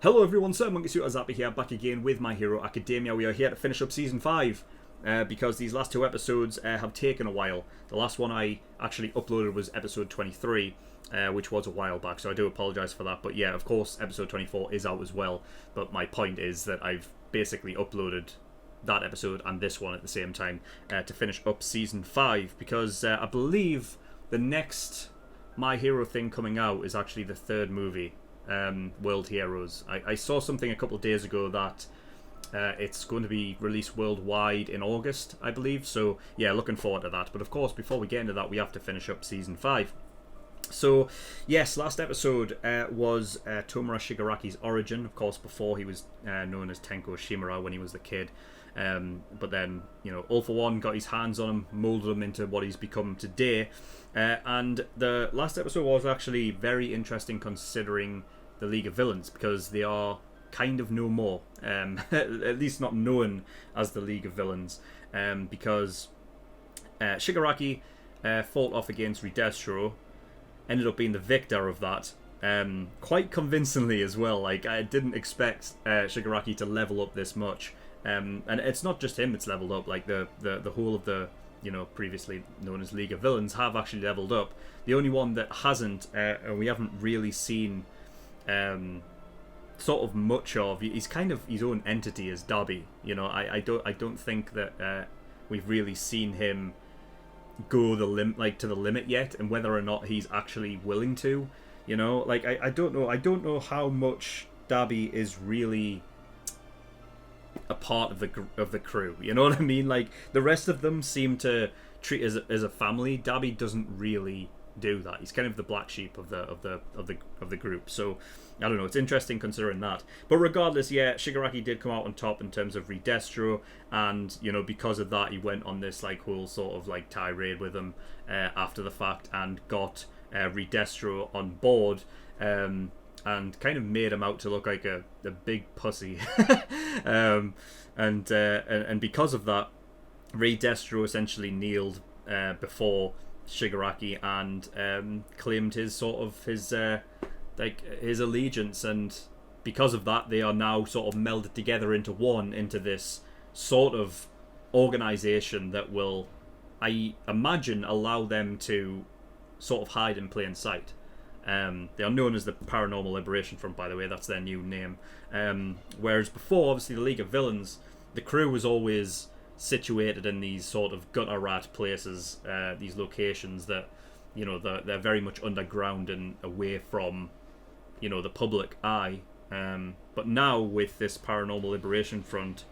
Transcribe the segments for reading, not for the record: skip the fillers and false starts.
Hello everyone, SirMonkeySuit Zappy here, back again with My Hero Academia. We are here to finish up Season 5, because these last two episodes have taken a while. The last one I actually uploaded was episode 23, which was a while back, so I do apologise for that. But yeah, of course, episode 24 is out as well, but my point is that I've basically uploaded that episode and this one at the same time to finish up Season 5, because I believe the next My Hero thing coming out is actually the third movie. World Heroes. I saw something a couple of days ago that it's going to be released worldwide in August, I believe. So yeah, looking forward to that. But of course, before we get into that, we have to finish up Season 5. So yes, last episode was Tomura Shigaraki's origin. Of course, before he was known as Tenko Shimura when he was the kid. But then, you know, All For One got his hands on him, moulded him into what he's become today. And the last episode was actually very interesting considering the League of Villains, because they are kind of no more, at least not known as the League of Villains, because Shigaraki fought off against Ridestro, ended up being the victor of that, quite convincingly as well. Like, I didn't expect Shigaraki to level up this much, and it's not just him that's leveled up. Like the whole of the, you know, previously known as League of Villains have actually leveled up. The only one that hasn't, and we haven't really seen sort of much of, he's kind of his own entity, as Dabi. You know, I don't think that we've really seen him go the to the limit yet, and whether or not he's actually willing to. You know, like I don't know how much Dabi is really a part of the crew. You know what I mean? Like, the rest of them seem to treat as a family. Dabi doesn't really do that. He's kind of the black sheep of the group. So I don't know, it's interesting considering that. But regardless, yeah, Shigaraki did come out on top in terms of Ridestro, and you know, because of that, he went on this like whole sort of like tirade with him after the fact, and got Ridestro on board, and kind of made him out to look like a big pussy. And because of that, Ridestro essentially kneeled before Shigaraki and claimed his his allegiance, and because of that, they are now sort of melded together into one, into this sort of organization that will, I imagine, allow them to sort of hide in plain sight. They are known as the Paranormal Liberation Front, by the way. That's their new name. Whereas before, obviously, the League of Villains, the crew was always situated in these sort of gutter rat places, these locations that, you know, they're very much underground and away from, you know, the public eye. But now with this Paranormal Liberation Front,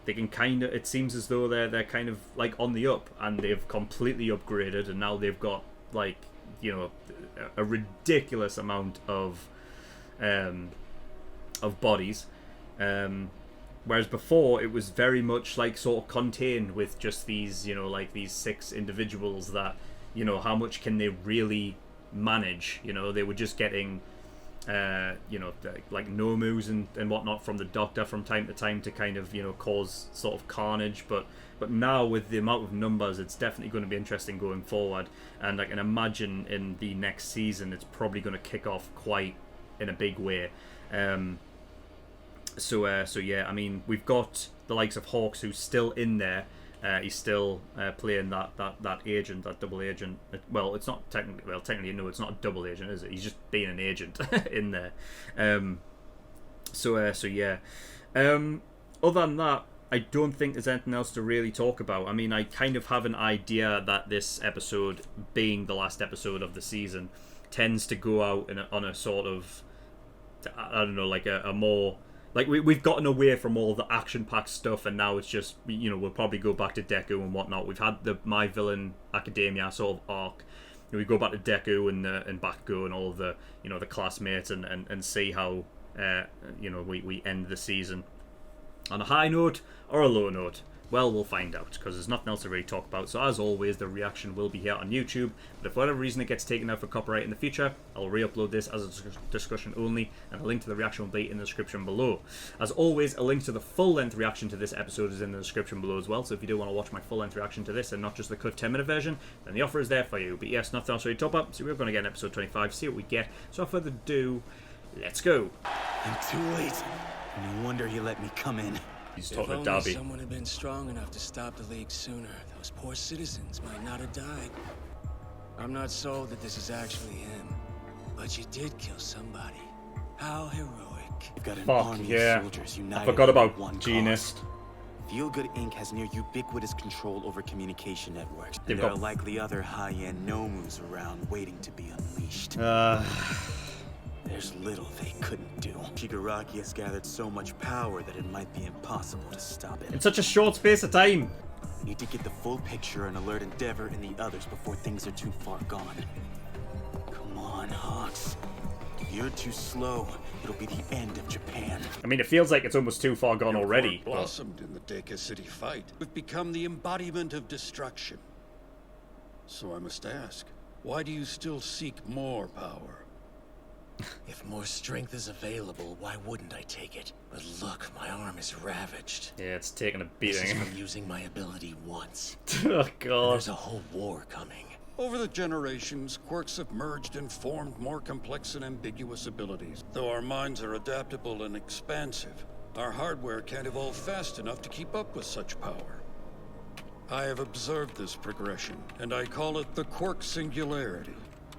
they can kind of, it seems as though they're kind of like on the up, and they've completely upgraded, and now they've got, like, you know, a ridiculous amount of bodies, whereas before it was very much like sort of contained with just these, you know, like these 6 individuals that, you know, how much can they really manage? You know, they were just getting you know, like nomus and whatnot from the Doctor from time to time to kind of, you know, cause sort of carnage, but now with the amount of numbers, it's definitely going to be interesting going forward, and I can imagine in the next season it's probably going to kick off quite in a big way. So yeah, I mean, we've got the likes of Hawks, who's still in there. He's still playing that agent, that double agent. Well, it's not technically. Well, technically, no, it's not a double agent, is it? He's just being an agent in there. So yeah. Other than that, I don't think there's anything else to really talk about. I mean, I kind of have an idea that this episode, being the last episode of the season, tends to go out on a sort of, I don't know, like a more, like, we've gotten away from all the action-packed stuff, and now it's just, you know, we'll probably go back to Deku and whatnot. We've had the My Villain Academia sort of arc. We go back to Deku and Bakugo and all of the, you know, the classmates, and see how, you know, we end the season on a high note or a low note. Well, we'll find out, because there's nothing else to really talk about. So as always, the reaction will be here on YouTube, but if for whatever reason it gets taken out for copyright in the future, I'll re-upload this as a discussion only, and a link to the reaction will be in the description below. As always, a link to the full-length reaction to this episode is in the description below as well, so if you do want to watch my full-length reaction to this and not just the cut 10-minute version, then the offer is there for you. But yes, nothing else to really top up, so we're going to get an episode 25, see what we get. So without further ado, let's go. I'm too late. No wonder he let me come in. He's If talking to only Darby. someone had been strong enough to stop the League sooner, those poor citizens might not have died. I'm not sold that this is actually him, but you did kill somebody. How heroic. You've got an Fuck, army yeah. of soldiers united I forgot under about one Genist. cause. Feel Good Inc. has near ubiquitous control over communication networks. They've There got- are likely other high-end Nomus around waiting to be unleashed. There's little they couldn't do. Shigaraki has gathered so much power that it might be impossible to stop it. In such a short space of time. We need to get the full picture and alert Endeavor and the others before things are too far gone. Come on, Hawks. If you're too slow, it'll be the end of Japan. I mean, it feels like it's almost too far gone already. Corps blossomed in the Deka City fight. We've become the embodiment of destruction. So I must ask, why do you still seek more power? If more strength is available, why wouldn't I take it? But look, my arm is ravaged. Yeah, it's taking a This is beating. from using my ability once. Oh god. There's a whole war coming. Over the generations, quirks have merged and formed more complex and ambiguous abilities. Though our minds are adaptable and expansive, our hardware can't evolve fast enough to keep up with such power. I have observed this progression, and I call it the quirk singularity.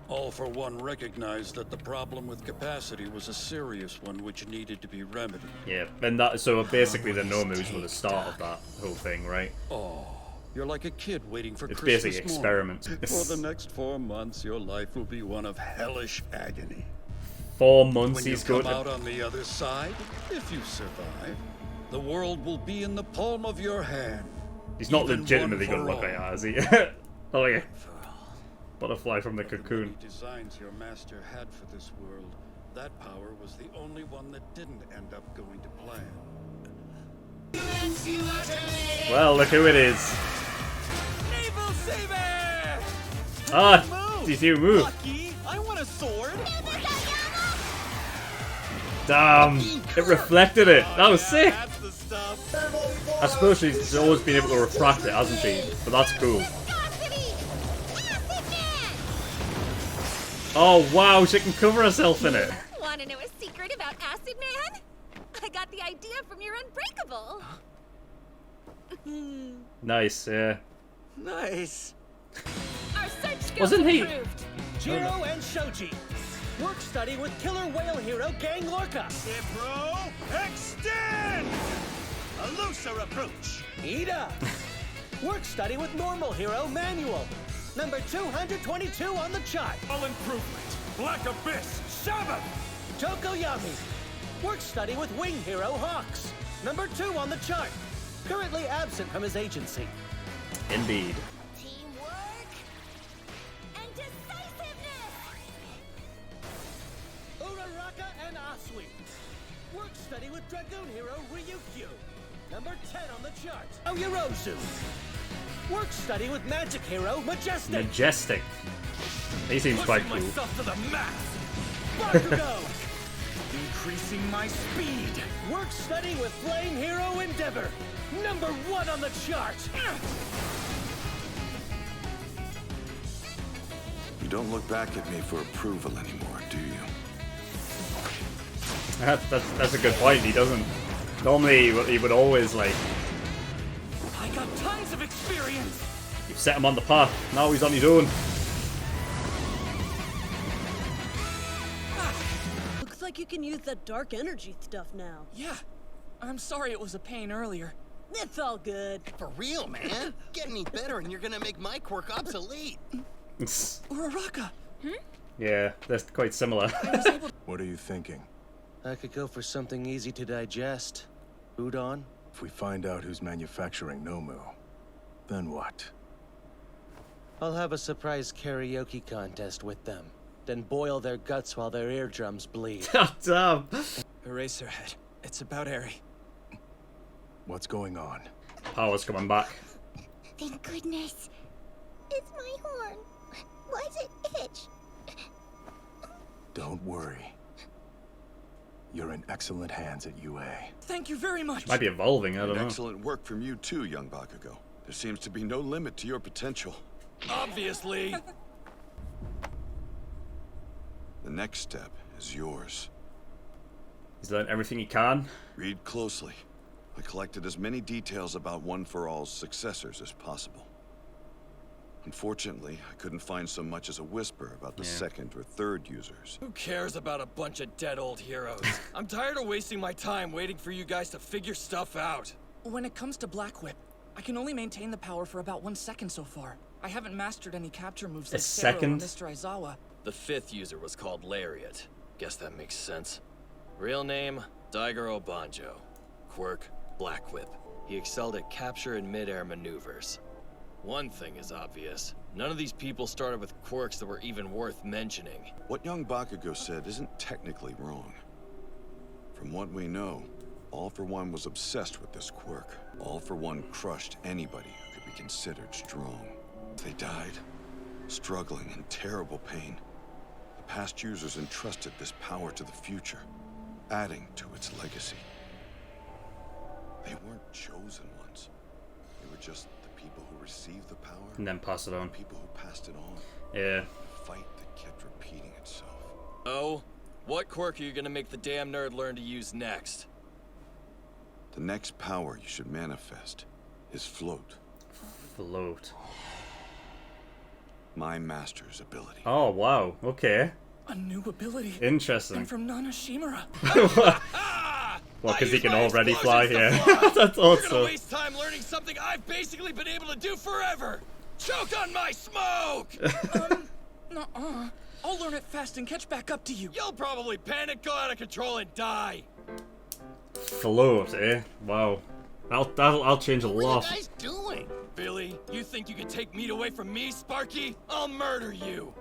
All for one recognize that the problem with capacity was a serious one which needed to be remedied. Yeah, and that so basically the Nomus were the start of that whole thing, right? Oh, you're like a kid waiting for It's Christmas basically morning. experiments. For the next 4 months, your life will be one of hellish agony. 4 months When you he's come good. out on the other side, if you survive, the world will be in the palm of your hand. He's not Even legitimately one good for looking, all. is he? Oh yeah. Butterfly from the cocoon. The designs your master had for this world, that power was the only one that didn't end up going to plan. Well, look who it is. Naval Saber! Ah, did you move? Lucky, I want a sword! Damn, it reflected it. That was sick. That's the stuff. I suppose she's always been able to refract it, hasn't she? But that's cool. Oh wow, she can cover herself in it. Want to know a secret about Acid Man? I got the idea from your Unbreakable. Nice, yeah. Nice. Our search skills Wasn't he- improved. Jiro and Shoji. Work study with killer whale hero Gang Lorca. Ibro, extend! A looser approach. Eat up. Work study with normal hero Manual. Number 222 on the chart. All improvement. Black Abyss, Sabbath! Tokoyami. Work study with wing hero Hawks. Number 2 on the chart. Currently absent from his agency. Indeed. Teamwork and decisiveness. Uraraka and Asui. Work study with Dragoon hero Ryukyu. Number 10 on the chart. Oyorozu. Work study with magic hero Majestic. Majestic. He seems quite cool. Myself to the max. Bakugo. Increasing my speed. Work study with flame hero Endeavor. Number 1 on the chart. You don't look back at me for approval anymore, do you? That's a good point. He doesn't. Normally, he would always like. I got tons of experience. You've set him on the path. Now he's on his own. Looks like you can use that dark energy stuff now. Yeah. I'm sorry it was a pain earlier. It's all good. For real, man. Get any better and you're gonna make my quirk obsolete. Uraraka! Yeah, that's quite similar. What are you thinking? I could go for something easy to digest. Udon? If we find out who's manufacturing Nomu, then what? I'll have a surprise karaoke contest with them. Then boil their guts while their eardrums bleed. Damn. Eraserhead. It's about Eri. What's going on? Power's coming back. Thank goodness. It's my horn. Why does it itch? Don't worry. You're in excellent hands at UA. Thank you very much. Might be evolving, I don't know. Excellent work from you too, young Bakugo. There seems to be no limit to your potential. Obviously. The next step is yours. He's learned everything he can. Read closely. I collected as many details about One for All's successors as possible. Unfortunately, I couldn't find so much as a whisper about the second or third users. Who cares about a bunch of dead old heroes? I'm tired of wasting my time waiting for you guys to figure stuff out. When it comes to Black Whip, I can only maintain the power for about 1 second so far. I haven't mastered any capture moves like Sarah or Mr. Aizawa. The 5th user was called Lariat. Guess that makes sense. Real name, Daigoro Banjo. Quirk, Black Whip. He excelled at capture and mid-air maneuvers. One thing is obvious. None of these people started with quirks that were even worth mentioning. What young Bakugo said isn't technically wrong. From what we know, All for One was obsessed with this quirk. All for One crushed anybody who could be considered strong. They died, struggling in terrible pain. The past users entrusted this power to the future, adding to its legacy. They weren't chosen ones. They were just the people who received the power And then pass it on. people who passed it on. Yeah. A fight that kept repeating itself. Oh? What quirk are you gonna make the damn nerd learn to use next? The next power you should manifest is Float. Float. My master's ability. Oh, wow. Okay. A new ability. Interesting. And from Nana Shimura. Well, because he can already fly here. That's You're awesome. gonna waste time learning something I've basically been able to do forever! Choke on my smoke! Nuh-uh. I'll learn it fast and catch back up to you. You'll probably panic, go out of control, and die! Float, eh? Wow. I'll change a lot. What are you guys doing? Billy, you think you can take meat away from me, Sparky? I'll murder you!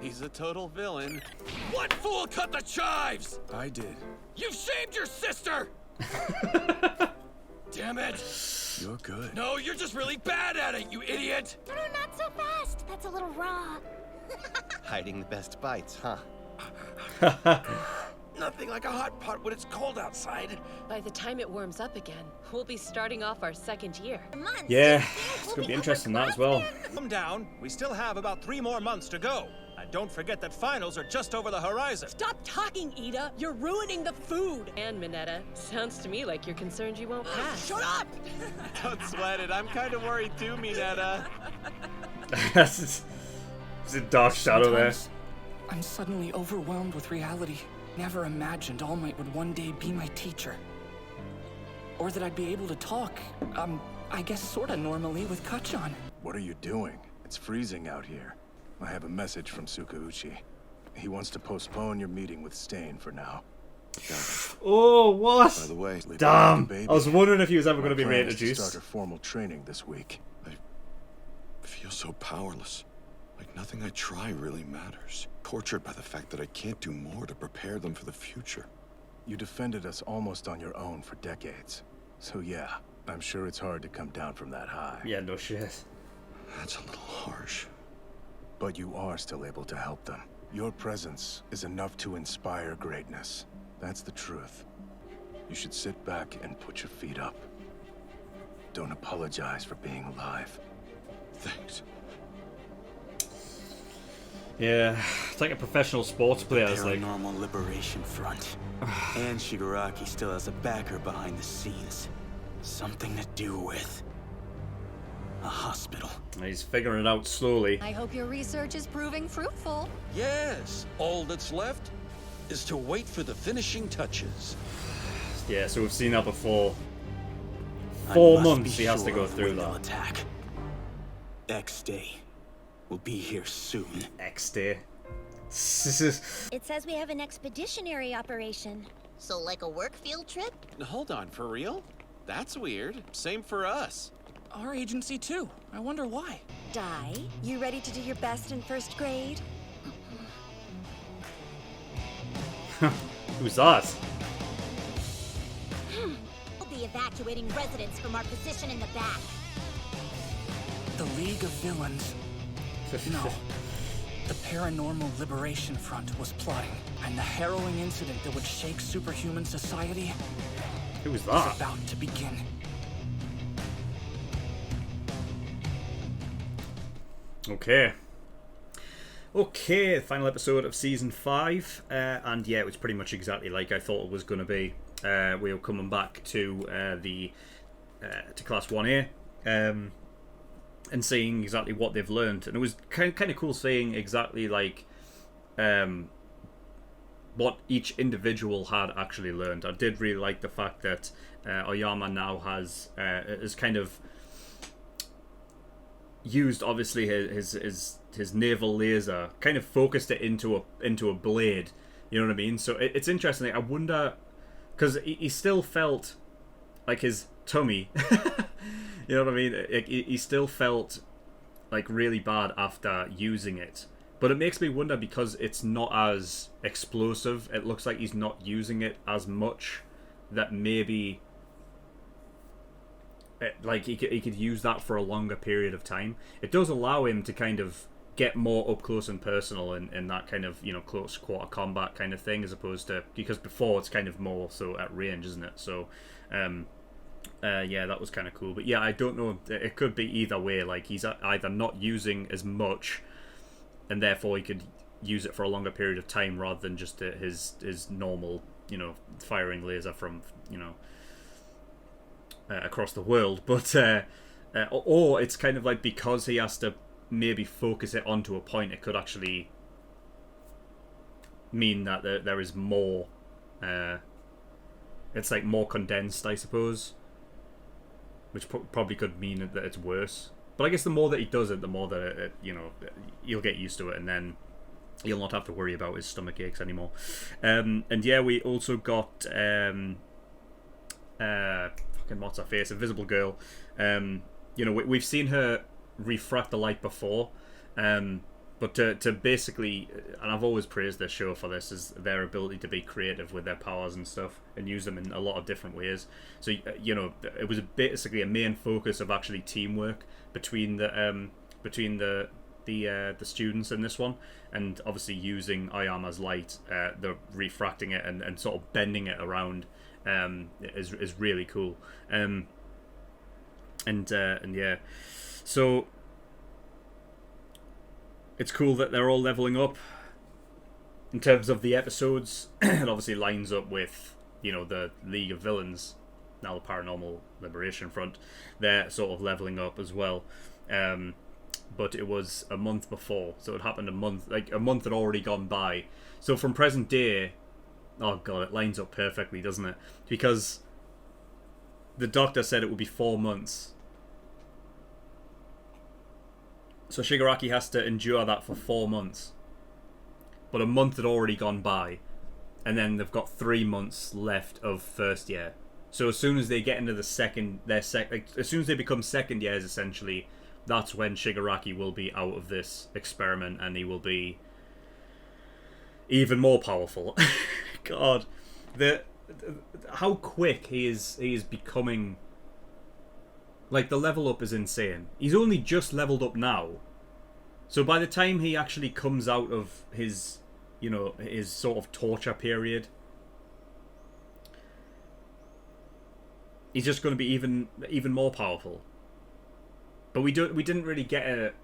He's a total villain. What fool cut the chives? I did. You've shamed your sister! Damn it! You're good. No, you're just really bad at it, you idiot! No, not so fast. That's a little raw. Hiding the best bites, huh? Nothing like a hot pot when it's cold outside. By the time it warms up again, we'll be starting off our second year. Yeah, it's gonna be interesting that as well. Calm down. We still have about 3 more months to go. And don't forget that finals are just over the horizon. Stop talking, Ida. You're ruining the food. And Minetta, sounds to me like you're concerned you won't pass. Shut up! Don't sweat it. I'm kind of worried too, Minetta. It's a dark shadow there. Sometimes I'm suddenly overwhelmed with reality. Never imagined All Might would one day be my teacher. Or that I'd be able to talk, I guess sorta normally with Kachan. What are you doing? It's freezing out here. I have a message from Sukauchi. He wants to postpone your meeting with Stain for now. Oh, what? By the way, Damn. I was wondering if he was ever going to be My plan is to reintroduced. start her formal training this week. I feel so powerless. Like nothing I try really matters. Tortured by the fact that I can't do more to prepare them for the future. You defended us almost on your own for decades. So yeah, I'm sure it's hard to come down from that high. Yeah, no shit. That's a little harsh. But you are still able to help them. Your presence is enough to inspire greatness. That's the truth. You should sit back and put your feet up. Don't apologize for being alive. Thanks. Yeah, it's like a professional sports player. It's like Paranormal Liberation Front. And Shigaraki still has a backer behind the scenes. Something to do with a hospital. he's figuring it out slowly. I hope your research is proving fruitful. Yes, all that's left is to wait for the finishing touches. Yeah, so we've seen that before. I 4 must months be he has to sure go of through when they'll that. Attack. X-Day will be here soon. X-Day. It says we have an expeditionary operation. So like a work field trip? Hold on, for real? That's weird. Same for us. Our agency too. I wonder why. Dai, you ready to do your best in first grade? Who's that? We'll be evacuating residents from our position in the back. The League of Villains. No. The Paranormal Liberation Front was plotting, and the harrowing incident that would shake superhuman society Who was is that? about to begin. Okay. Okay, final episode of season 5, and yeah, it was pretty much exactly like I thought it was going to be. We were coming back to to Class 1A, and seeing exactly what they've learned, and it was kind of cool seeing exactly like what each individual had actually learned. I did really like the fact that Oyama now has kind of used, obviously, his naval laser, kind of focused it into a blade. You know what I mean? So it's interesting. I wonder, because he still felt like his tummy. You know what I mean? He still felt like really bad after using it. But it makes me wonder, because it's not as explosive, it looks like he's not using it as much, that maybe like he could use that for a longer period of time. It does allow him to kind of get more up close and personal in that kind of, close quarter combat kind of thing, as opposed to, because before it's kind of more so at range, isn't it? So yeah, that was kind of cool. But yeah, I don't know, it could be either way. Like, he's either not using as much, and therefore he could use it for a longer period of time, rather than just his normal, firing laser from, across the world. But or it's kind of like, because he has to maybe focus it onto a point, it could actually mean that there is more. It's like more condensed, I suppose, which probably could mean that it's worse. But I guess the more that he does it, the more that you'll get used to it, and then you'll not have to worry about his stomach aches anymore. And yeah, we also got fucking what's her face, Invisible Girl. We've seen her refract the light before, but to basically, and I've always praised this show for this, is their ability to be creative with their powers and stuff, and use them in a lot of different ways. So it was basically a main focus of actually teamwork between the students in this one, and obviously using Oyama's light, the refracting it and sort of bending it around, is really cool. And yeah, so it's cool that they're all leveling up. In terms of the episodes, it obviously lines up with, the League of Villains, now the Paranormal Liberation Front. They're sort of leveling up as well. But it was a month before, so it happened a month had already gone by. So from present day, oh god, it lines up perfectly, doesn't it? Because the Doctor said it would be 4 months. So Shigaraki has to endure that for 4 months. But a month had already gone by, and then they've got 3 months left of first year. So as soon as they get into as soon as they become second years, essentially, that's when Shigaraki will be out of this experiment, and he will be even more powerful. God, how quick he is becoming. Like, the level up is insane. He's only just leveled up now, so by the time he actually comes out of his, his sort of torture period, he's just going to be even more powerful. But we didn't really get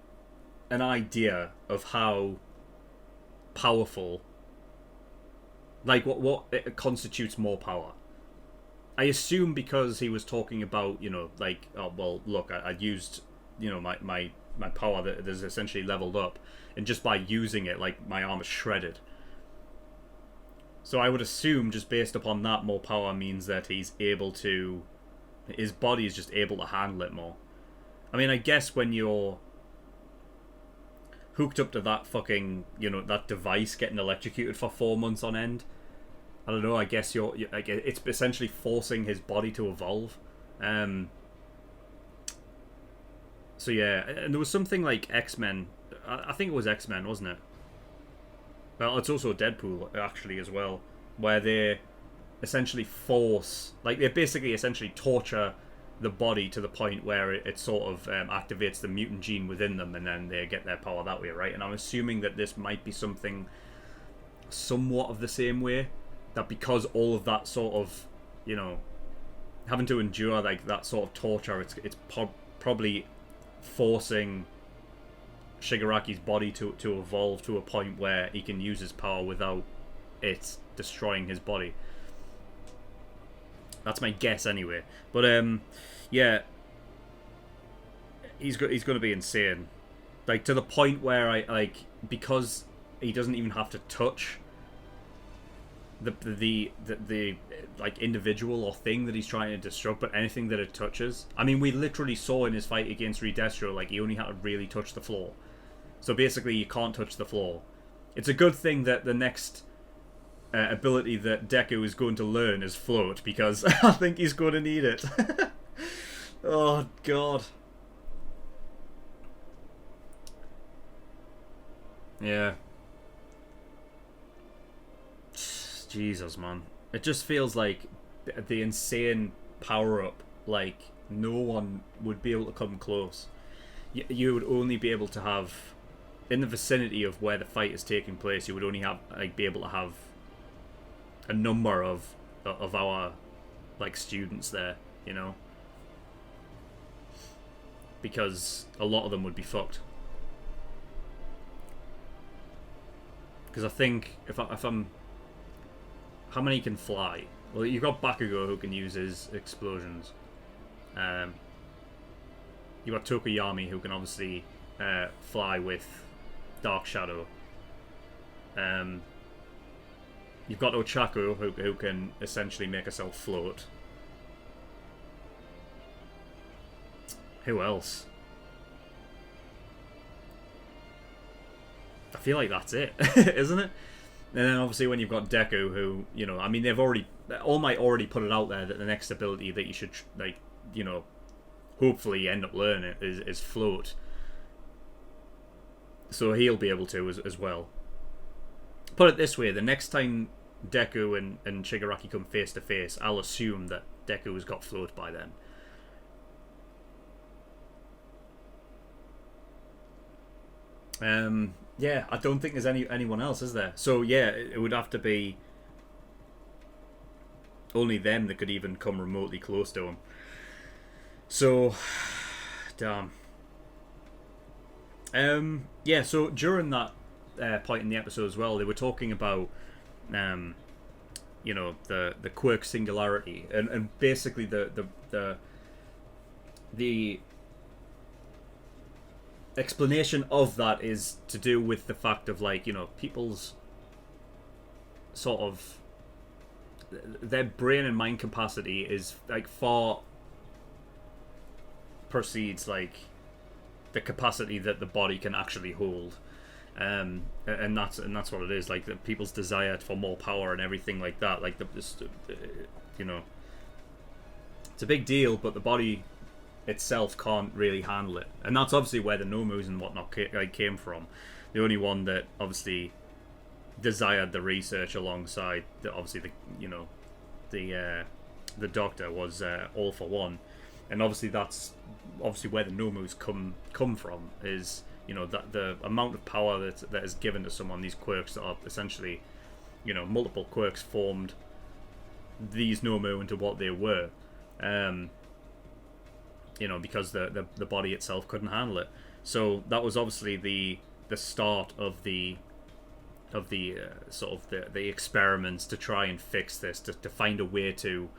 an idea of how powerful, like what constitutes more power. I assume because he was talking about, like, oh well, look, I used, my power that is essentially leveled up, and just by using it, like, my arm is shredded. So I would assume, just based upon that, more power means that his body is just able to handle it more. I mean, I guess when you're hooked up to that fucking, that device getting electrocuted for 4 months on end, I don't know, I guess it's essentially forcing his body to evolve. So yeah, and there was something like X-Men, I think it was X-Men, wasn't it? Well, it's also Deadpool, actually, as well, where they essentially they basically essentially torture the body to the point where it sort of activates the mutant gene within them, and then they get their power that way, right? And I'm assuming that this might be something somewhat of the same way, that because all of that sort of, having to endure like that sort of torture, it's probably forcing Shigaraki's body to evolve to a point where he can use his power without it destroying his body. That's my guess anyway. But yeah, he's going to be insane, like to the point where I like, because he doesn't even have to touch the like individual or thing that he's trying to disrupt, but anything that it touches. I mean, we literally saw in his fight against Redestro, like he only had to really touch the floor. So basically, you can't touch the floor. It's a good thing that the next ability that Deku is going to learn is float, because I think he's going to need it. Oh god. Yeah. Jesus, man. It just feels like the insane power-up, like, no one would be able to come close. You would only be able to have, in the vicinity of where the fight is taking place, you would only have, like, be able to have a number of our, like, students there, you know? Because a lot of them would be fucked. Because I think, if I'm... How many can fly? Well, you've got Bakugo who can use his explosions. You've got Tokoyami who can obviously fly with Dark Shadow. You've got Ochako who can essentially make herself float. Who else? I feel like that's it, isn't it? And then obviously when you've got Deku, who, you know, I mean, they've already... All Might already put it out there that the next ability that you should, like, you know, hopefully end up learning is float. So he'll be able to as well. Put it this way, the next time Deku and Shigaraki come face to face, I'll assume that Deku has got float by then. Yeah, I don't think there's anyone else, is there? So yeah, it would have to be only them that could even come remotely close to him. So, damn. Yeah, so during that point in the episode as well, they were talking about, you know, the quirk singularity, and basically the explanation of that is to do with the fact of, like, you know, people's sort of their brain and mind capacity is, like, far precedes, like, the capacity that the body can actually hold, and that's what it is, like, the people's desire for more power and everything like that, like, you know, it's a big deal, but the body itself can't really handle it, and that's obviously where the Nomus and whatnot came from. The only one that obviously desired the research alongside obviously the Doctor was All For One, and obviously that's obviously where the Nomus come from, is, you know, that the amount of power that is given to someone, these quirks that are essentially, you know, multiple quirks formed these Nomu into what they were. You know, because the body itself couldn't handle it. So that was obviously the start of the sort of the experiments to try and fix this, to find a way to,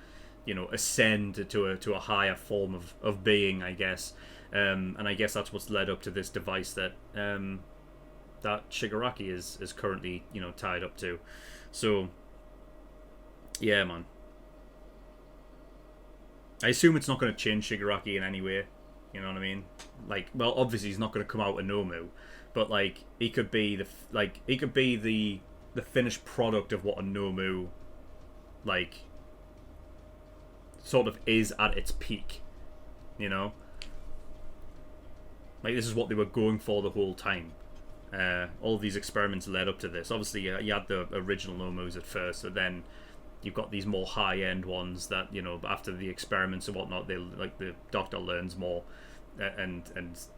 you know, ascend to a higher form of being, I guess. And I guess that's what's led up to this device that that Shigaraki is currently, you know, tied up to. So yeah, man. I assume it's not going to change Shigaraki in any way. You know what I mean? Like, well, obviously he's not going to come out a Nomu, but, like, he could be the finished product of what a Nomu, like, sort of is at its peak. You know? Like, this is what they were going for the whole time. All these experiments led up to this. Obviously, you had the original Nomus at first, and then you've got these more high-end ones that, you know, after the experiments and whatnot, they, like, the Doctor learns more, and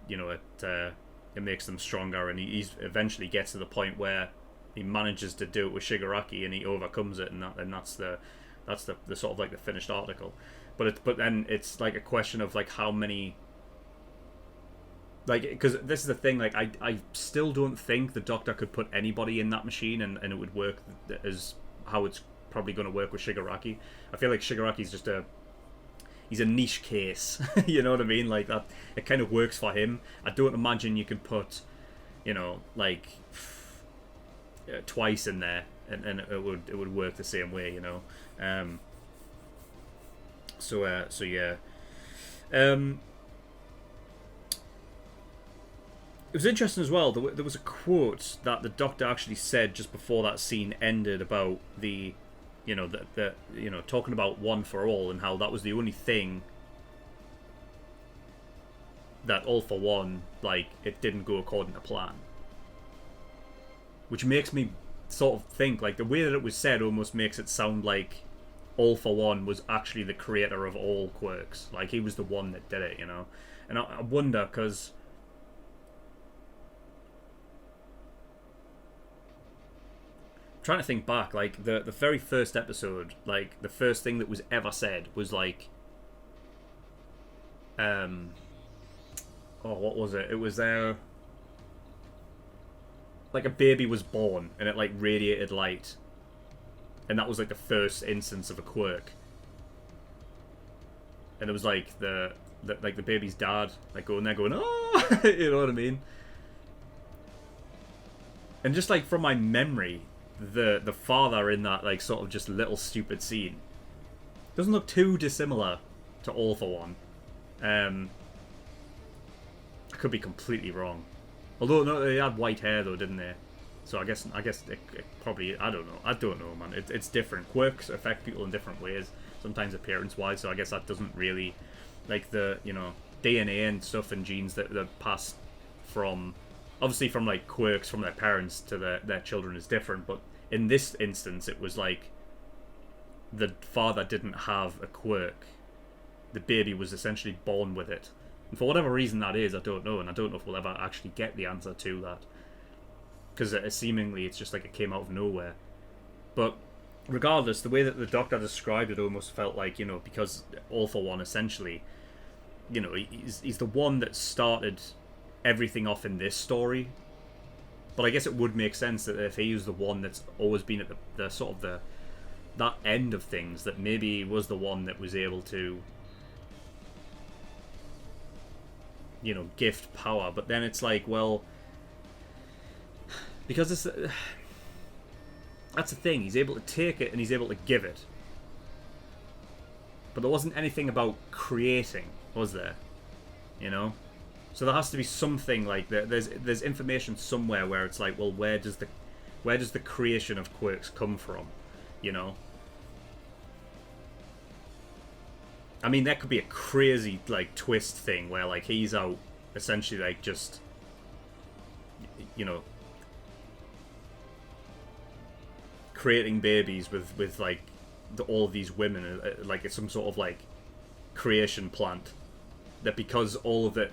you know, it makes them stronger, and he eventually gets to the point where he manages to do it with Shigaraki, and he overcomes it, and that's the sort of, like, the finished article. But then it's like a question of, like, how many Like, because this is the thing, like, I still don't think the Doctor could put anybody in that machine and it would work as how it's probably going to work with Shigaraki. I feel like Shigaraki's just he's a niche case. You know what I mean? Like, that, it kind of works for him. I don't imagine you could put, you know, like, Twice in there and it would work the same way, you know. So yeah. It was interesting as well. There was a quote that the Doctor actually said just before that scene ended about the, you know, the you know, talking about One for All and how that was the only thing that All for One, like, it didn't go according to plan. Which makes me sort of think, like, the way that it was said almost makes it sound like All for One was actually the creator of all quirks. Like, he was the one that did it, you know. And I wonder, because trying to think back, like, the very first episode, like, the first thing that was ever said was, like, oh, what was it? It was like, a baby was born, and it, like, radiated light. And that was, like, the first instance of a quirk. And it was, like, the baby's dad, like, going there going, oh! You know what I mean? And just, like, from my memory, the father in that, like, sort of just little stupid scene doesn't look too dissimilar to All for One. I could be completely wrong. Although, no, they had white hair, though, didn't they? So I guess it probably, I don't know, man. It's different. Quirks affect people in different ways, sometimes appearance-wise, so I guess that doesn't really, like, the, you know, DNA and stuff and genes that pass from, obviously from, like, quirks from their parents to their children is different, but in this instance, it was like the father didn't have a quirk. The baby was essentially born with it. And for whatever reason that is, I don't know, and I don't know if we'll ever actually get the answer to that. Because seemingly it's just like it came out of nowhere. But regardless, the way that the Doctor described it almost felt like, you know, because All for One essentially, you know, he's the one that started everything off in this story. But I guess it would make sense that if he was the one that's always been at the sort of that end of things, that maybe he was the one that was able to, you know, gift power. But then it's like, well, because it's that's the thing, he's able to take it and he's able to give it. But there wasn't anything about creating, was there? You know? So there has to be something like that. There's information somewhere where it's like, well, where does the creation of quirks come from? You know? I mean, that could be a crazy, like, twist thing where, like, he's out essentially, like, just, you know, creating babies with like all of these women, like it's some sort of like creation plant. That because all of the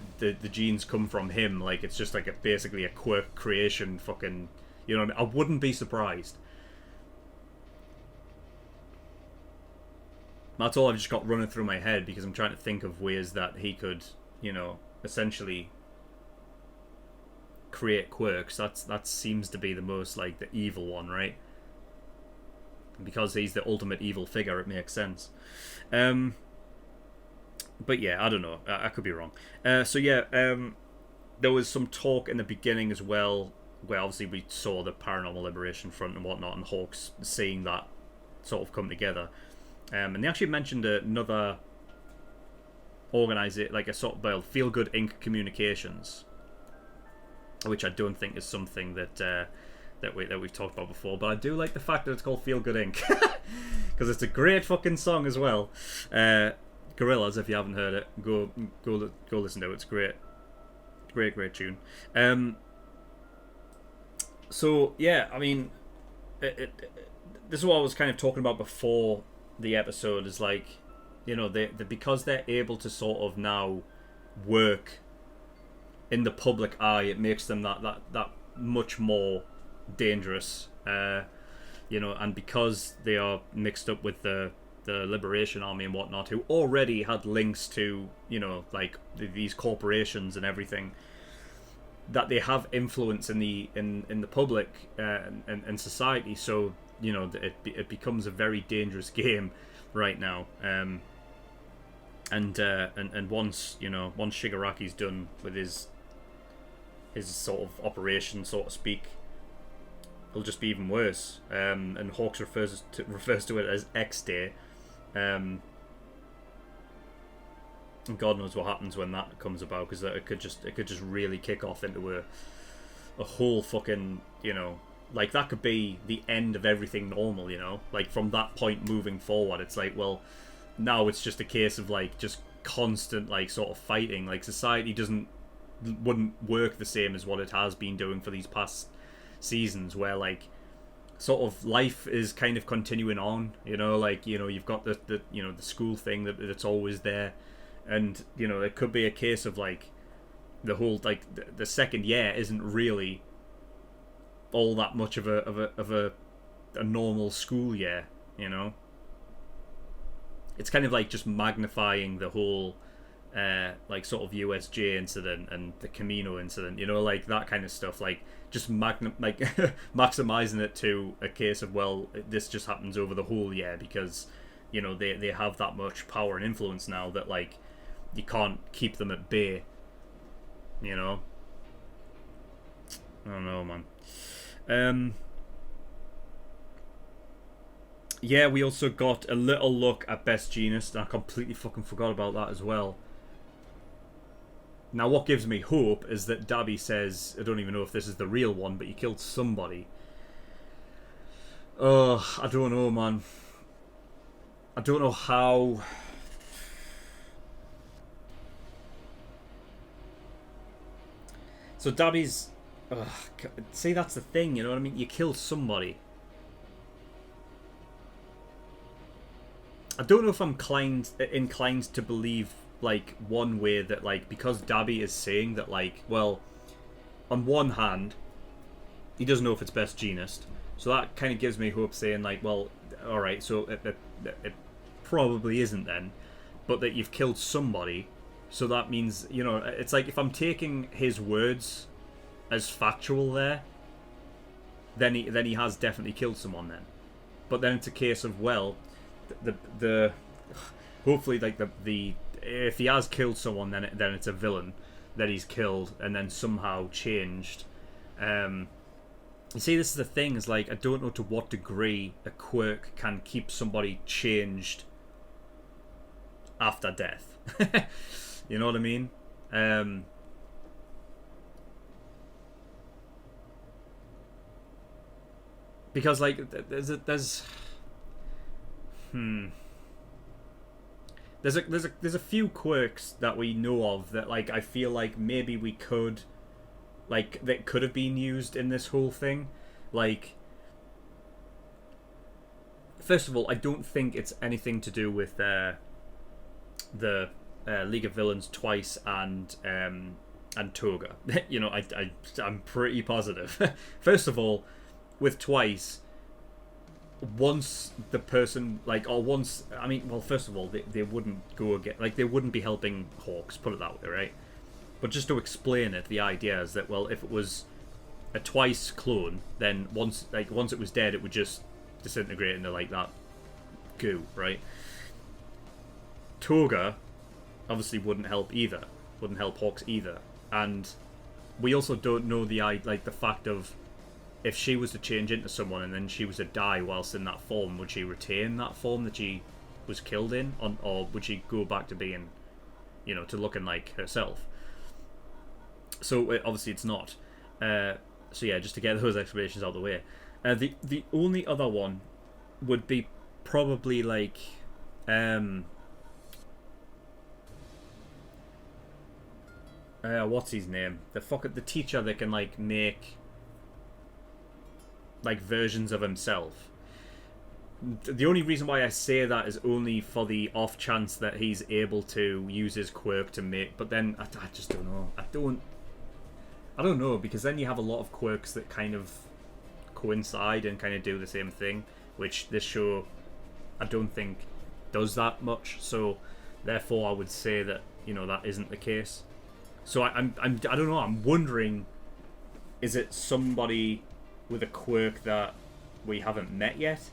genes come from him, like it's just like basically a quirk creation fucking, you know what I mean? I wouldn't be surprised. That's all I've just got running through my head because I'm trying to think of ways that he could, you know, essentially create quirks. That seems to be the most like the evil one, right? Because he's the ultimate evil figure, it makes sense. But yeah, I don't know. I could be wrong. So yeah, there was some talk in the beginning as well, where obviously we saw the Paranormal Liberation Front and whatnot, and Hawks seeing that sort of come together. And they actually mentioned another organizer, like a sort of, well, Feel Good Inc. Communications, which I don't think is something that we've talked about before, but I do like the fact that it's called Feel Good Inc. Because it's a great fucking song as well. Gorillaz, if you haven't heard it, go listen to it. It's great, great tune. So yeah, I mean, this is what I was kind of talking about before the episode. Is like, you know, they because they're able to sort of now work in the public eye, it makes them that much more dangerous, you know, and because they are mixed up with the Liberation Army and whatnot, who already had links to, you know, like these corporations and everything, that they have influence in the public and society. So you know, it becomes a very dangerous game right now. And once Shigaraki's done with his sort of operation, so to speak, it'll just be even worse. And Hawks refers to it as X Day. And God knows what happens when that comes about, because it could just really kick off into a whole fucking, you know, like that could be the end of everything normal, you know, like from that point moving forward. It's like, well, now it's just a case of like just constant like sort of fighting. Like society wouldn't work the same as what it has been doing for these past seasons, where like sort of life is kind of continuing on, you know, like, you know, you've got the you know, the school thing that's always there, and you know, it could be a case of like the whole like the second year isn't really all that much of a normal school year, you know. It's kind of like just magnifying the whole like sort of USJ incident and the Camino incident, you know, like that kind of stuff, like just maximizing it to a case of, well, this just happens over the whole year because, you know, they have that much power and influence now that like you can't keep them at bay, you know. I don't know, man. Yeah, we also got a little look at Best Jeanist, and I completely fucking forgot about that as well. Now, what gives me hope is that Dabby says, I don't even know if this is the real one, but you killed somebody. I don't know, man. I don't know how... So Dabby's... see, that's the thing, you know what I mean? You killed somebody. I don't know if I'm inclined to believe, like, one way that, like, because Dabby is saying that, like, well, on one hand, he doesn't know if it's Best Jeanist, so that kind of gives me hope, saying, like, well, alright, so it probably isn't then, but that you've killed somebody, so that means, you know, it's like, if I'm taking his words as factual there, then he has definitely killed someone then. But then it's a case of, well, the hopefully, like, the if he has killed someone, then it's a villain that he's killed and then somehow changed. You see, this is the thing, is like, I don't know to what degree a quirk can keep somebody changed after death. You know what I mean? Because, like, there's a few quirks that we know of that, like, I feel like maybe we could, like, that could have been used in this whole thing. Like, first of all, I don't think it's anything to do with the League of Villains Twice and Toga. You know, I'm pretty positive. First of all, with Twice, once the person, like, or once, I mean, well, first of all, they wouldn't go again, like, they wouldn't be helping Hawks, put it that way, right? But just to explain it, the idea is that, well, if it was a Twice clone, then once it was dead, it would just disintegrate into, like, that goo, right? Toga obviously wouldn't help Hawks either, and we also don't know the fact of, if she was to change into someone and then she was to die whilst in that form, would she retain that form that she was killed in, or would she go back to being, you know, to looking like herself? So obviously it's not. So yeah, just to get those explanations out of the way. The only other one would be probably like what's his name? The teacher that can, like, make, like, versions of himself. The only reason why I say that is only for the off chance that he's able to use his quirk to make, but then I just don't know. I don't know, because then you have a lot of quirks that kind of coincide and kind of do the same thing, which this show I don't think does that much, so therefore I would say that, you know, that isn't the case. So I don't know, I'm wondering is it somebody with a quirk that we haven't met yet?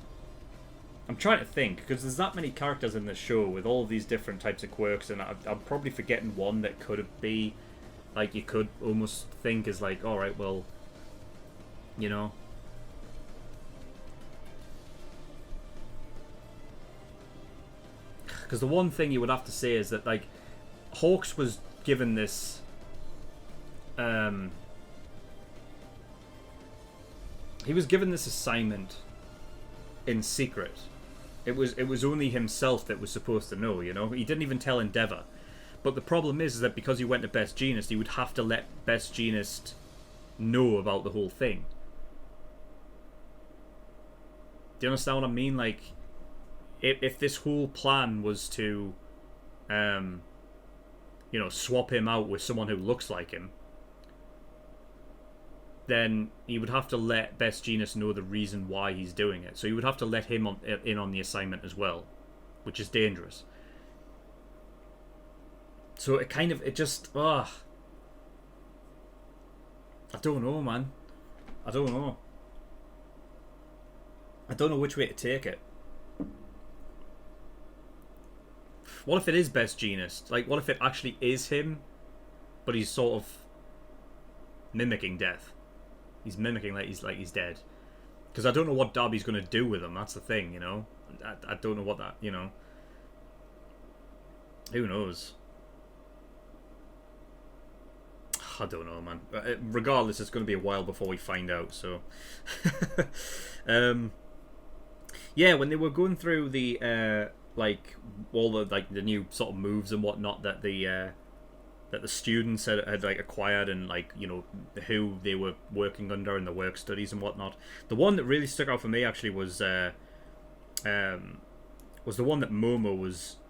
I'm trying to think, because there's that many characters in this show with all these different types of quirks, and I'm probably forgetting one that could be, like, you could almost think is like, alright, well, you know. Because the one thing you would have to say is that, like, Hawks was given this, he was given this assignment in secret. It was only himself that was supposed to know, you know? He didn't even tell Endeavor. But the problem is that because he went to Best Jeanist, he would have to let Best Jeanist know about the whole thing. Do you understand what I mean? Like, if this whole plan was to, you know, swap him out with someone who looks like him, then he would have to let Best Jeanist know the reason why he's doing it. So he would have to let him in on the assignment as well, which is dangerous. So it just, I don't know, man. I don't know. I don't know which way to take it. What if it is Best Jeanist? Like, what if it actually is him, but he's sort of mimicking death? He's mimicking like he's dead. Because I don't know what Darby's going to do with him. That's the thing, you know. I don't know what that, you know. Who knows? I don't know, man. Regardless, it's going to be a while before we find out. So, yeah, when they were going through the like all the the new sort of moves and whatnot that the students had like acquired, and like, you know, who they were working under in the work studies and whatnot. The one that really stuck out for me actually was the one that Momo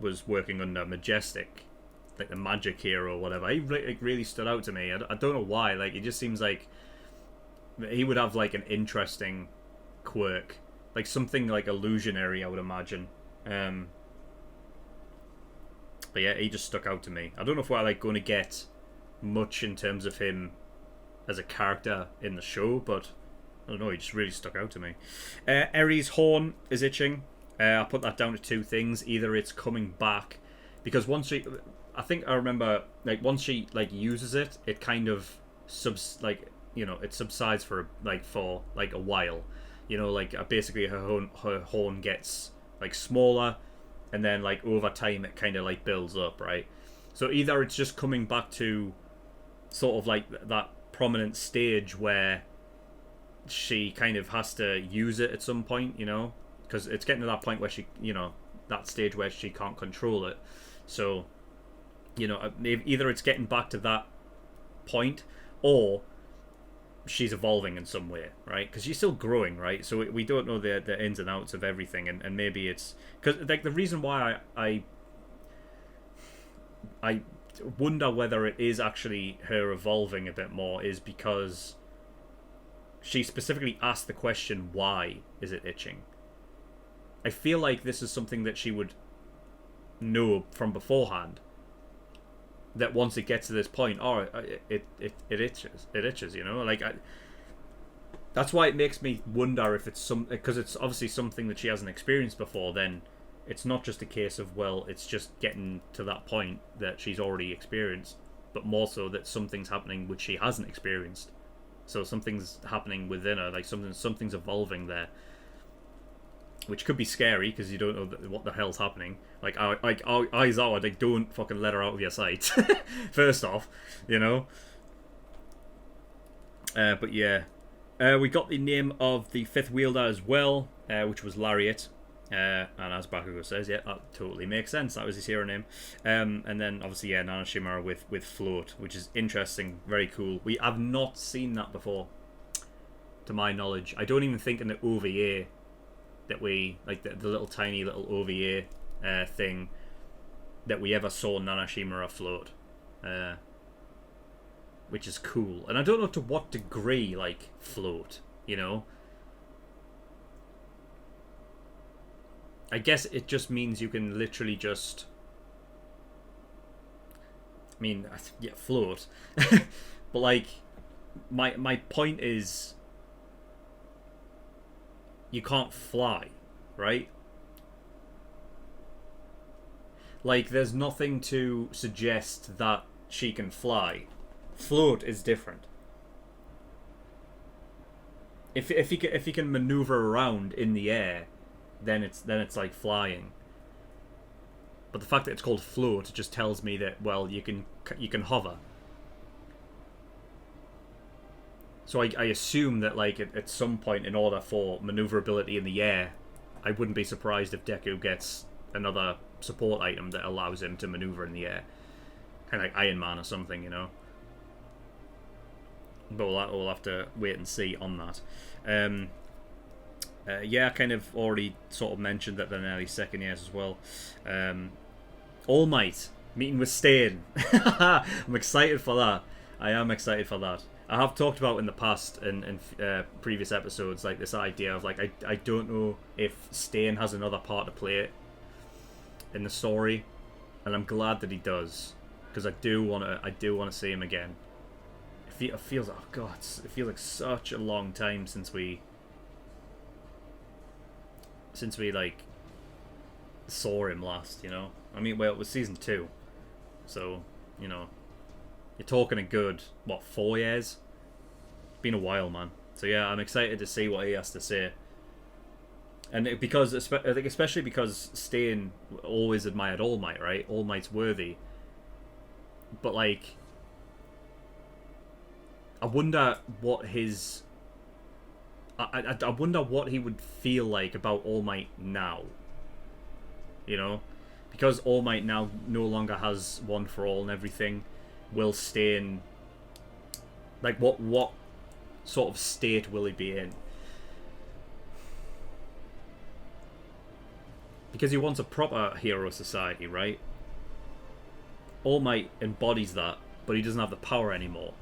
was working under, Majestic, like the magic hero or whatever. He really stood out to me. I don't know why. Like, it just seems like he would have like an interesting quirk, like something like illusionary, I would imagine. But yeah, he just stuck out to me. I don't know if we're like going to get much in terms of him as a character in the show, but I don't know, he just really stuck out to me. Eri's horn is itching. I put that down to two things. Either it's coming back, because once she, I think I remember, like, once she like uses it, it kind of it subsides for a while. You know, like basically her horn gets like smaller, and then like over time it kind of like builds up, right? So either it's just coming back to sort of like that prominent stage where she kind of has to use it at some point, you know, because it's getting to that point where she, you know, that stage where she can't control it. So, you know, either it's getting back to that point, or she's evolving in some way, right? Because she's still growing, right? So we don't know the ins and outs of everything, and maybe it's because like the reason why I wonder whether it is actually her evolving a bit more is because she specifically asked the question, why is it itching? I feel like this is something that she would know from beforehand, that once it gets to this point, it itches, you know, like that's why it makes me wonder if it's because it's obviously something that she hasn't experienced before. Then it's not just a case of, well, it's just getting to that point that she's already experienced, but more so that something's happening which she hasn't experienced. So something's happening within her, like something's evolving there, which could be scary because you don't know what the hell's happening. Like eyes out, like, don't fucking let her out of your sight. First off, you know. But yeah, we got the name of the fifth wielder as well, which was Lariat. And as Bakugo says, yeah, that totally makes sense. That was his hero name. And then obviously, yeah, Nanoshimura with Float, which is interesting, very cool. We have not seen that before, to my knowledge. I don't even think in the OVA that we, like the little tiny little OVA thing, that we ever saw Nanoshimura float, which is cool. And I don't know to what degree, like, float, you know. I guess it just means you can literally just, I mean, yeah, float. But like, my point is, you can't fly, right? Like, there's nothing to suggest that she can fly. Float is different. If he can maneuver around in the air, then it's like flying. But the fact that it's called float just tells me that, well, you can hover. So I assume that, like, at some point, in order for maneuverability in the air, I wouldn't be surprised if Deku gets another support item that allows him to maneuver in the air. Kind of like Iron Man or something, you know? But we'll have to wait and see on that. Yeah, I kind of already sort of mentioned that they're nearly second years as well. All Might meeting with Stain. I'm excited for that. I am excited for that. I have talked about in the past in previous episodes, like, this idea of, like, I don't know if Stain has another part to play in the story, and I'm glad that he does, because I do want to see him again. It feels, oh god, it feels like such a long time since we like saw him last, you know. I mean, well, it was season 2, so, you know, you're talking a good, what, 4 years? It's been a while, man. So yeah, I'm excited to see what he has to say. And because, I think especially because Stain always admired All Might, right? All Might's worthy. But, like, I wonder what his... I wonder what he would feel like about All Might now. You know? Because All Might now no longer has One for All and everything, will Stain... Like, what sort of state will he be in? Because he wants a proper hero society, right? All Might embodies that, but he doesn't have the power anymore.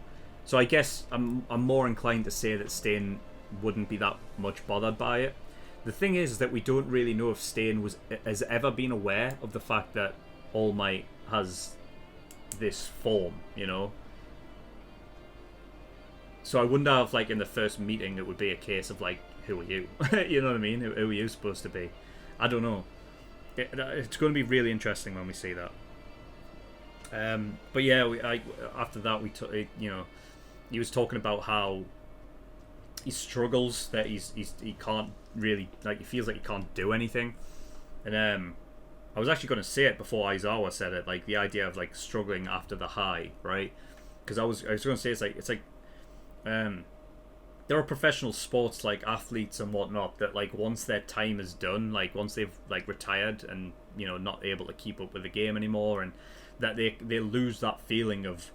So I guess I'm more inclined to say that Stain wouldn't be that much bothered by it. The thing is that we don't really know if Stain has ever been aware of the fact that All Might has this form, you know? So I wonder if, like, in the first meeting it would be a case of, like, who are you? You know what I mean? Who are you supposed to be? I don't know. It's going to be really interesting when we see that. But yeah, after that you know, he was talking about how he struggles, that he can't really, like, he feels like he can't do anything. And I was actually going to say it before Aizawa said it, like, the idea of, like, struggling after the high, right? Because I was going to say it's like there are professional sports, like athletes and whatnot, that, like, once their time is done, like once they've, like, retired and, you know, not able to keep up with the game anymore, and that they lose that feeling of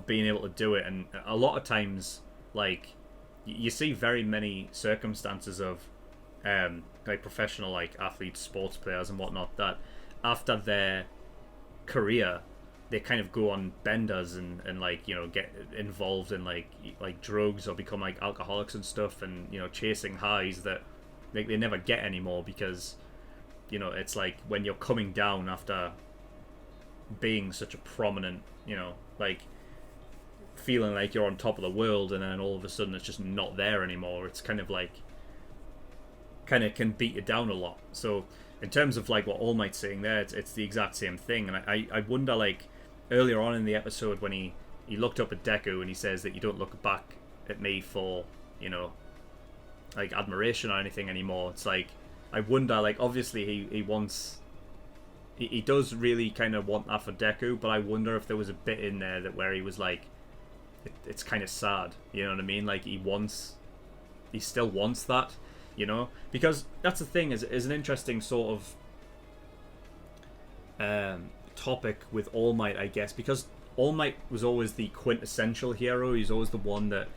being able to do it. And a lot of times, like, you see very many circumstances of like professional, like, athletes, sports players and whatnot, that after their career they kind of go on benders and like, you know, get involved in like drugs, or become like alcoholics and stuff, and, you know, chasing highs that they never get anymore, because, you know, it's like when you're coming down after being such a prominent, you know, like, feeling like you're on top of the world, and then all of a sudden it's just not there anymore. It's kind of like, kind of can beat you down a lot. So in terms of, like, what All Might's saying there, it's the exact same thing. And I wonder, like, earlier on in the episode when he looked up at Deku and he says that you don't look back at me for, you know, like, admiration or anything anymore. It's like, I wonder, like, obviously he wants, he does really kind of want that for Deku, but I wonder if there was a bit in there that where he was like, it's kind of sad, you know what I mean? Like, he still wants that, you know? Because that's the thing, is an interesting sort of topic with All Might, I guess, because All Might was always the quintessential hero. He's always the one that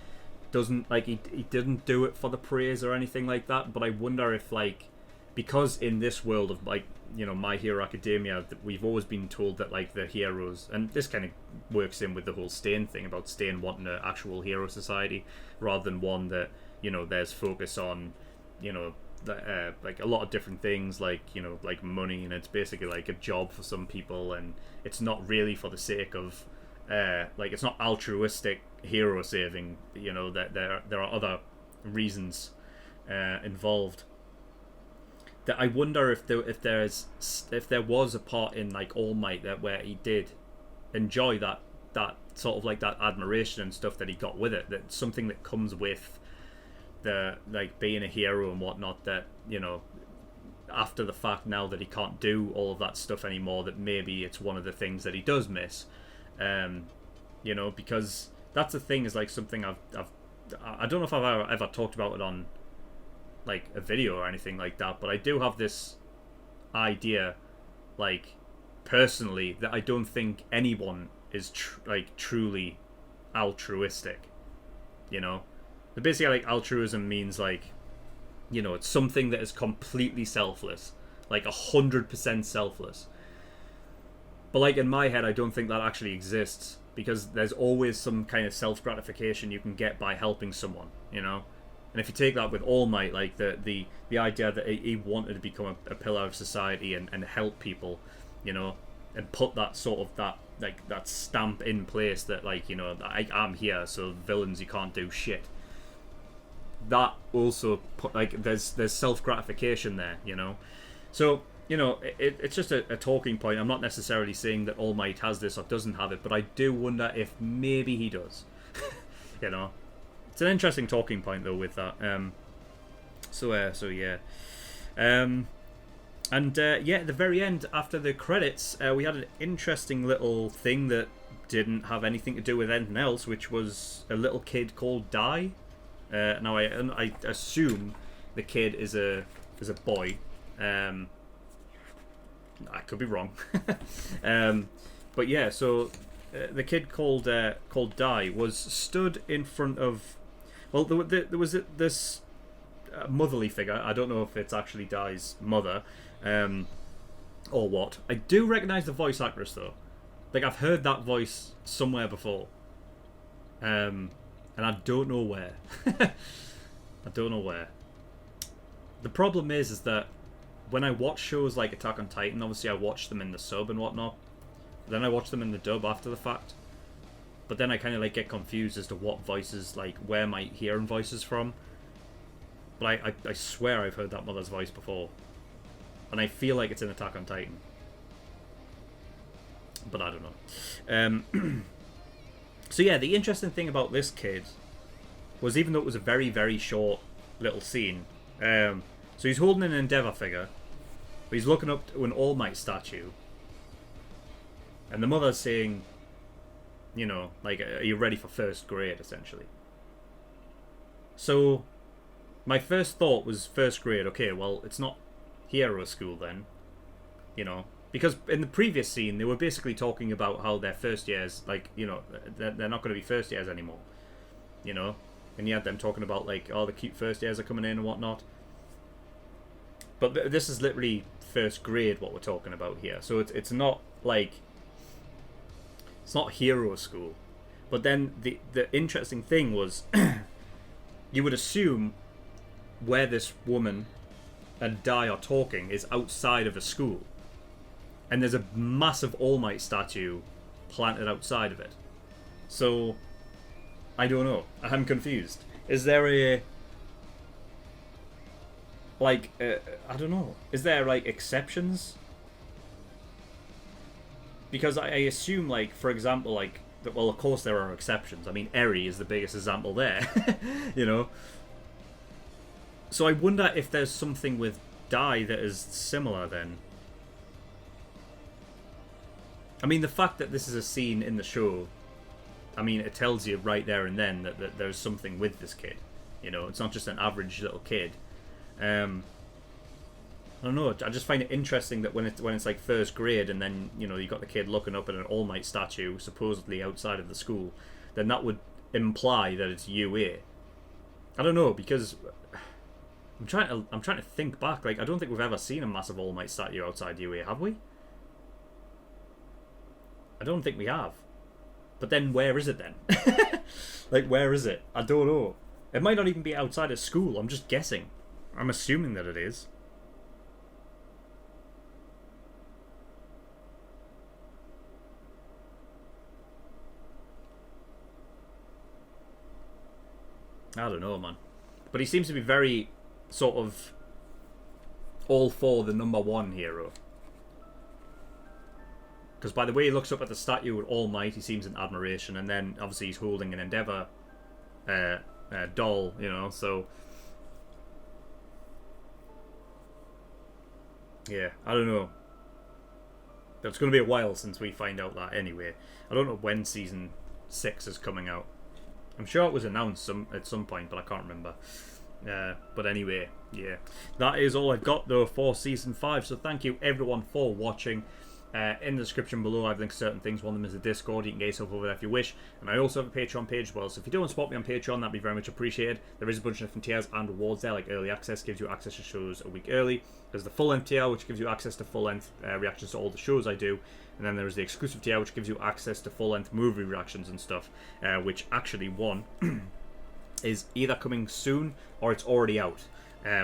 doesn't, like, he didn't do it for the praise or anything like that. But I wonder if, like, because in this world of, like, you know, My Hero Academia, that we've always been told that, like, the heroes, and this kind of works in with the whole Stain thing about Stain wanting an actual hero society rather than one that, you know, there's focus on, you know, like a lot of different things, like, you know, like money, and it's basically like a job for some people, and it's not really for the sake of like it's not altruistic hero saving. You know, that there are other reasons involved. That I wonder if there was a part in like All Might that where he did enjoy that sort of like that admiration and stuff that he got with it. That something that comes with the like being a hero and whatnot. That, you know, after the fact, now that he can't do all of that stuff anymore, that maybe it's one of the things that he does miss. You know, because that's the thing, is like something I don't know if I've ever talked about it on like a video or anything like that, but I do have this idea, like personally, that I don't think anyone is like truly altruistic. You know, but basically, like, altruism means like, you know, it's something that is completely selfless, like 100% selfless. But like in my head, I don't think that actually exists, because there's always some kind of self-gratification you can get by helping someone, you know. And if you take that with All Might, like the idea that he wanted to become a pillar of society and help people, you know, and put that sort of that stamp in place that, like, you know, I'm here, so villains, you can't do shit. That also put, like, there's self-gratification there, you know. So, you know, it's just a talking point. I'm not necessarily saying that All Might has this or doesn't have it, but I do wonder if maybe he does. You know, it's an interesting talking point though with that. So yeah. Yeah, at the very end, after the credits, we had an interesting little thing that didn't have anything to do with anything else, which was a little kid called Dai. Now I assume the kid is a boy. I could be wrong. But yeah, so the kid called Dai was stood in front of, well, there was this motherly figure. I don't know if it's actually Dai's mother or what. I do recognise the voice actress though. Like, I've heard that voice somewhere before, and I don't know where. I don't know where. The problem is that when I watch shows like Attack on Titan, obviously I watch them in the sub and whatnot. Then I watch them in the dub after the fact. But then I kind of like get confused as to what voices, like, where am I hearing voices from. But I swear I've heard that mother's voice before. And I feel like it's in Attack on Titan. But I don't know. So yeah, the interesting thing about this kid was, even though it was a very, very short little scene, so he's holding an Endeavor figure, but he's looking up to an All Might statue, and the mother's saying, you know, like, are you ready for first grade, essentially. So my first thought was first grade. Okay, well, it's not hero school then, you know, because in the previous scene they were basically talking about how their first years, like, you know, they're not going to be first years anymore, you know, and you had them talking about, like, oh, the cute first years are coming in and whatnot. But this is literally first grade what we're talking about here, so it's not like, it's not hero school. But then the interesting thing was, you would assume where this woman and Dai are talking is outside of a school, and there's a massive All Might statue planted outside of it. So I don't know. I'm confused. Is there a, like, I don't know. Is there, like, exceptions? Because I assume, like, for example, like, well, of course there are exceptions. I mean, Eri is the biggest example there, you know. So I wonder if there's something with Dai that is similar then. I mean, the fact that this is a scene in the show, I mean, it tells you right there and then that there's something with this kid. You know, it's not just an average little kid. I don't know. I just find it interesting that when it's like first grade, and then, you know, you got the kid looking up at an All Might statue supposedly outside of the school, then that would imply that it's UA. I don't know, because I'm trying to think back. Like, I don't think we've ever seen a massive All Might statue outside UA, have we? I don't think we have. But then where is it then? Like, where is it? I don't know. It might not even be outside of school. I'm just guessing. I'm assuming that it is. I don't know, man. But he seems to be very sort of all for the #1 hero. Because by the way he looks up at the statue with All Might, he seems in admiration, and then obviously he's holding an Endeavor doll, you know, so yeah, I don't know. It's going to be a while since we find out that anyway. I don't know when season 6 is coming out. I'm sure it was announced at some point, but I can't remember. But anyway, yeah. That is all I've got, though, for Season 5. So thank you, everyone, for watching. In the description below, I've linked certain things. One of them is a Discord. You can get yourself over there if you wish. And I also have a Patreon page as well. So if you do want to support me on Patreon, that'd be very much appreciated. There is a bunch of different tiers and rewards there, like early access gives you access to shows a week early. There's the full-length tier, which gives you access to full-length reactions to all the shows I do. And then there's the exclusive tier, which gives you access to full-length movie reactions and stuff. Which actually, one, is either coming soon or it's already out.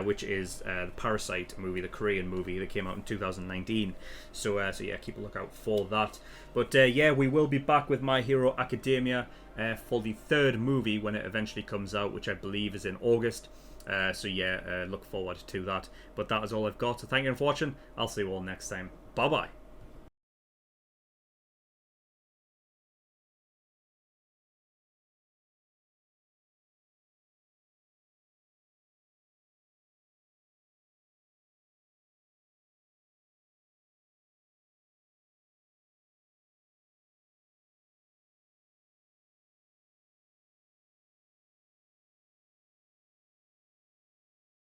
Which is the Parasite movie, the Korean movie that came out in 2019. So yeah, keep a lookout for that. But yeah, we will be back with My Hero Academia for the 3rd movie when it eventually comes out, which I believe is in August. So yeah, look forward to that. But that is all I've got. So thank you for watching. I'll see you all next time. Bye bye.